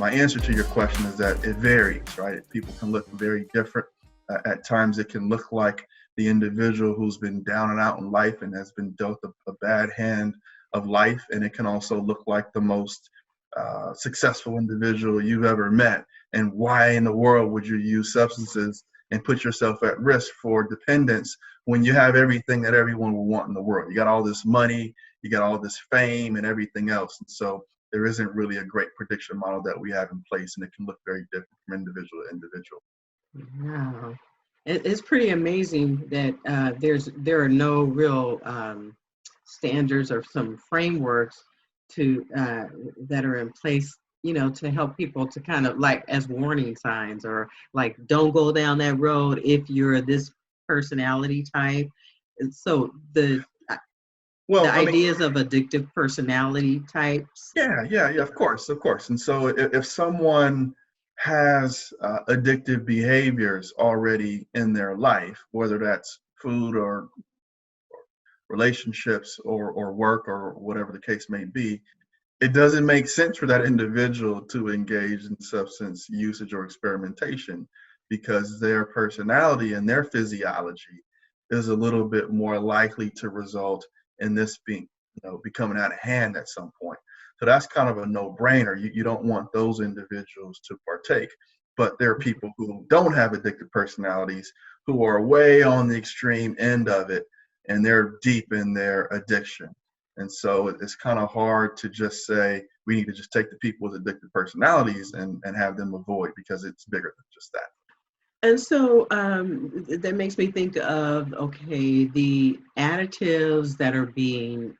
my answer to your question is that it varies, right? People can look very different. At times, it can look like the individual who's been down and out in life and has been dealt a bad hand of life, and it can also look like the most successful individual you've ever met. And why in the world would you use substances and put yourself at risk for dependence when you have everything that everyone will want in the world? You got all this money, you got all this fame and everything else. And so there isn't really a great prediction model that we have in place, and it can look very different from individual to individual. Wow. It's pretty amazing that there are no real standards or some frameworks to that are in place, to help people to kind of like as warning signs, or like don't go down that road if you're this personality type. And so the ideas of addictive personality types. Yeah, of course. And so if someone has addictive behaviors already in their life, whether that's food or relationships or work or whatever the case may be, it doesn't make sense for that individual to engage in substance usage or experimentation, because their personality and their physiology is a little bit more likely to result in this being, becoming out of hand at some point. So that's kind of a no-brainer. You don't want those individuals to partake. But there are people who don't have addictive personalities who are way on the extreme end of it, and they're deep in their addiction. And so it's kind of hard to just say we need to just take the people with addictive personalities and have them avoid, because it's bigger than just that. And so that makes me think of, okay, the additives that are being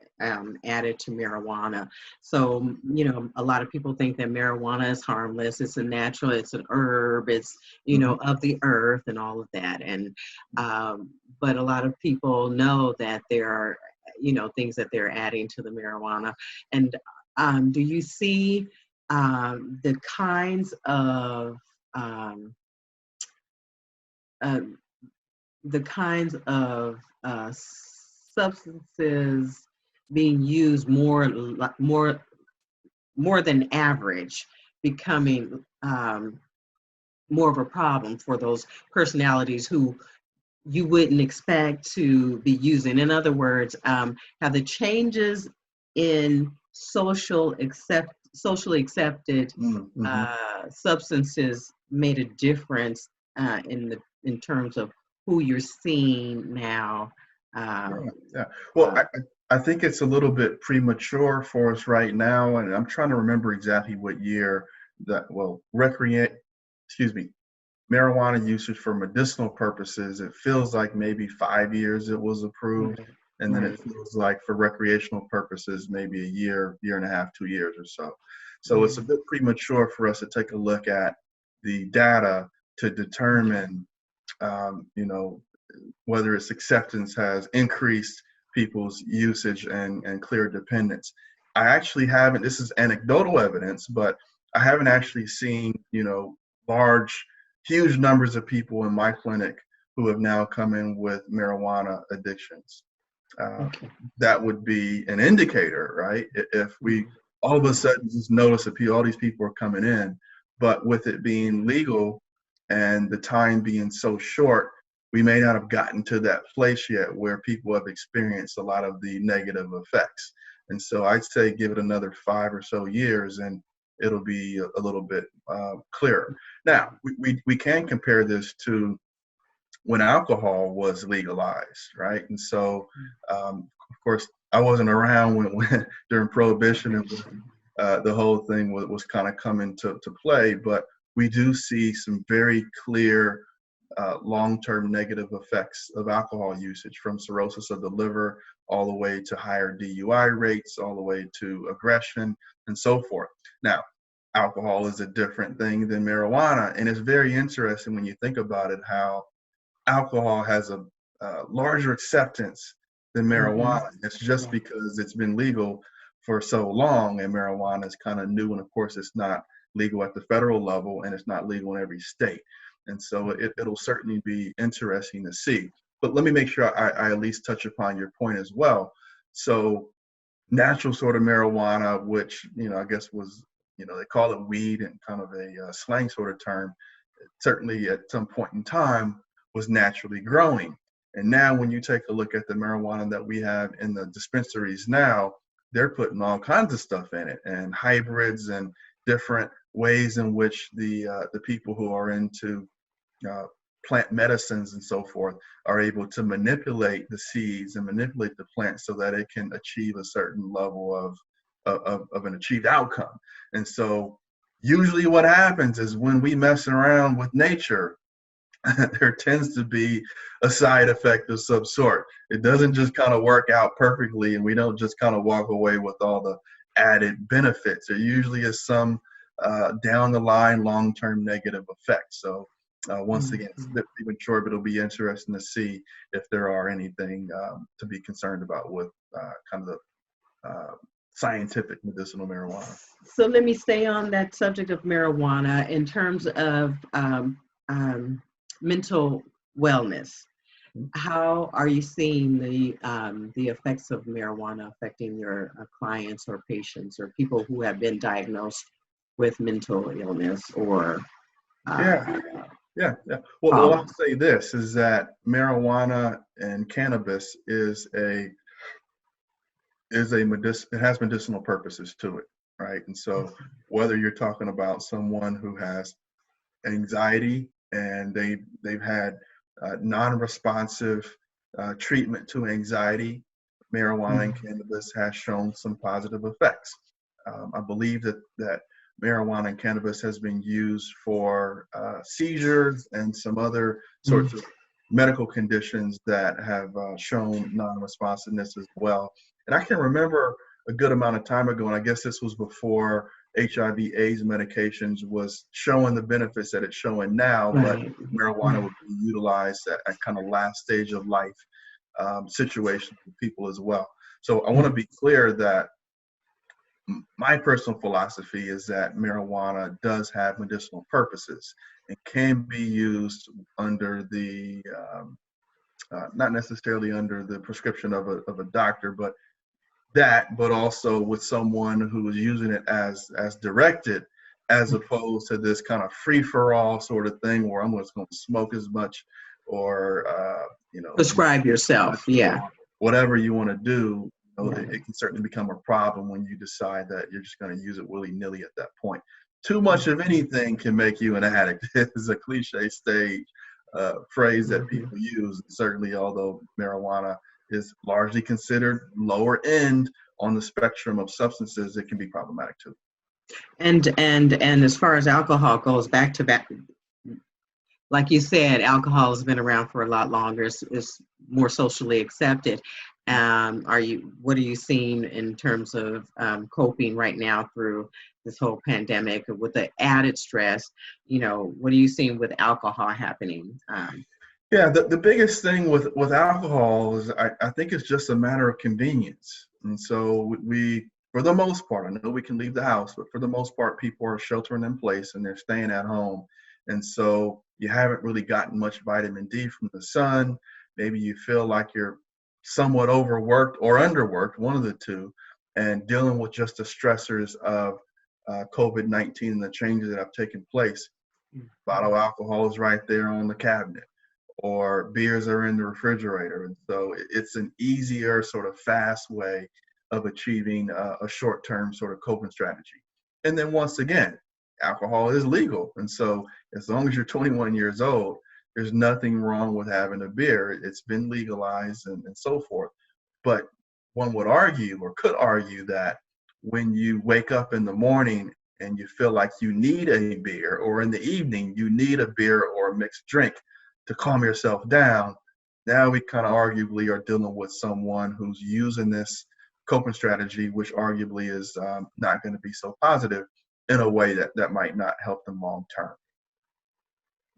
added to marijuana. So, a lot of people think that marijuana is harmless. It's a natural, it's an herb, it's, of the earth and all of that. And, but a lot of people know that there are, things that they're adding to the marijuana. And do you see the kinds of substances being used more than average, becoming more of a problem for those personalities who you wouldn't expect to be using? In other words, have the changes in socially accepted substances made a difference in terms of who you're seeing now? Well, I think it's a little bit premature for us right now, and I'm trying to remember exactly what year marijuana usage for medicinal purposes, it feels like maybe 5 years it was approved. Right. And then it feels like for recreational purposes, maybe a year and a half, 2 years or so. So it's a bit premature for us to take a look at the data to determine, whether its acceptance has increased people's usage and clear dependence. I actually haven't, this is anecdotal evidence, but I haven't actually seen, huge numbers of people in my clinic who have now come in with marijuana addictions. That would be an indicator, right? If we all of a sudden just notice that all these people are coming in, but with it being legal and the time being so short, we may not have gotten to that place yet where people have experienced a lot of the negative effects. And so I'd say give it another 5 or so years and it'll be a little bit clearer. Now, we can compare this to when alcohol was legalized, right? And so, of course, I wasn't around when during Prohibition, and the whole thing was kind of coming to play, but we do see some very clear long-term negative effects of alcohol usage, from cirrhosis of the liver all the way to higher DUI rates, all the way to aggression and so forth. Now, alcohol is a different thing than marijuana, and it's very interesting when you think about it, how alcohol has a larger acceptance than marijuana. It's just because it's been legal for so long, and marijuana is kind of new, and of course it's not legal at the federal level, and it's not legal in every state. And so it'll certainly be interesting to see. But let me make sure I at least touch upon your point as well. So natural sort of marijuana, which I guess was they call it weed in kind of a slang sort of term. It certainly at some point in time was naturally growing. And now when you take a look at the marijuana that we have in the dispensaries now, they're putting all kinds of stuff in it, and hybrids and different ways in which the people who are into uh, plant medicines and so forth are able to manipulate the seeds and manipulate the plant so that it can achieve a certain level of an achieved outcome. And so usually what happens is when we mess around with nature, there tends to be a side effect of some sort. It doesn't just kind of work out perfectly, and we don't just kind of walk away with all the added benefits. There usually is some down the line long-term negative effects. So once again, it's premature, but it'll be interesting to see if there are anything to be concerned about with kind of the scientific medicinal marijuana. So let me stay on that subject of marijuana in terms of mental wellness. How are you seeing the effects of marijuana affecting your clients or patients or people who have been diagnosed with mental illness or Yeah. Well, I'll say this is that marijuana and cannabis is a it has medicinal purposes to it, right? And so whether you're talking about someone who has anxiety and they've had non-responsive treatment to anxiety, marijuana and cannabis has shown some positive effects. I believe that marijuana and cannabis has been used for seizures and some other sorts of medical conditions that have shown non-responsiveness as well. And I can remember a good amount of time ago, and I guess this was before HIV/AIDS medications was showing the benefits that it's showing now, but marijuana would be utilized at kind of last stage of life situations with people as well. So I want to be clear that my personal philosophy is that marijuana does have medicinal purposes and can be used under the, not necessarily under the prescription of a doctor, but also with someone who is using it as directed, as opposed to this kind of free-for-all sort of thing where I'm just going to smoke as much or, prescribe yourself. Whatever you want to do. It can certainly become a problem when you decide that you're just going to use it willy-nilly at that point. Too much of anything can make you an addict. It's a cliche stage phrase that people use. Certainly, although marijuana is largely considered lower end on the spectrum of substances, it can be problematic too. And as far as alcohol goes, back to back, like you said, alcohol has been around for a lot longer. It's more socially accepted. What are you seeing in terms of coping right now through this whole pandemic with the added stress? What are you seeing with alcohol happening? The biggest thing with alcohol is I think it's just a matter of convenience. And so we, for the most part, I know we can leave the house, but for the most part, people are sheltering in place and they're staying at home. And so you haven't really gotten much vitamin D from the sun. Maybe you feel like you're somewhat overworked or underworked, one of the two, and dealing with just the stressors of COVID-19 and the changes that have taken place. Bottled alcohol is right there on the cabinet, or beers are in the refrigerator. And so it's an easier sort of fast way of achieving a short-term sort of coping strategy. And then once again, alcohol is legal. And so as long as you're 21 years old, there's nothing wrong with having a beer. It's been legalized and so forth. But one would argue or could argue that when you wake up in the morning and you feel like you need a beer, or in the evening you need a beer or a mixed drink to calm yourself down, now we kind of arguably are dealing with someone who's using this coping strategy, which arguably is not going to be so positive in a way that might not help them long term.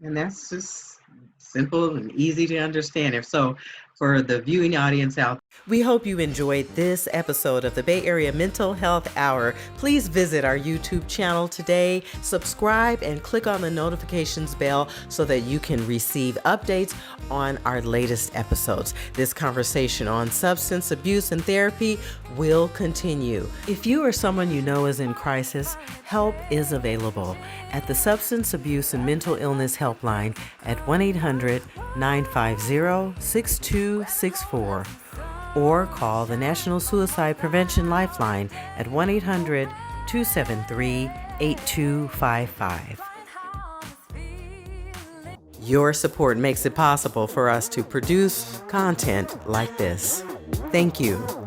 And that's just simple and easy to understand. If so, for the viewing audience out We hope you enjoyed this episode of the Bay Area Mental Health Hour. Please visit our YouTube channel today, subscribe, and click on the notifications bell so that you can receive updates on our latest episodes. This conversation on substance abuse and therapy will continue. If you or someone you know is in crisis, help is available at the Substance Abuse and Mental Illness Helpline at 1-800-950-6264. Or call the National Suicide Prevention Lifeline at 1-800-273-8255. Your support makes it possible for us to produce content like this. Thank you.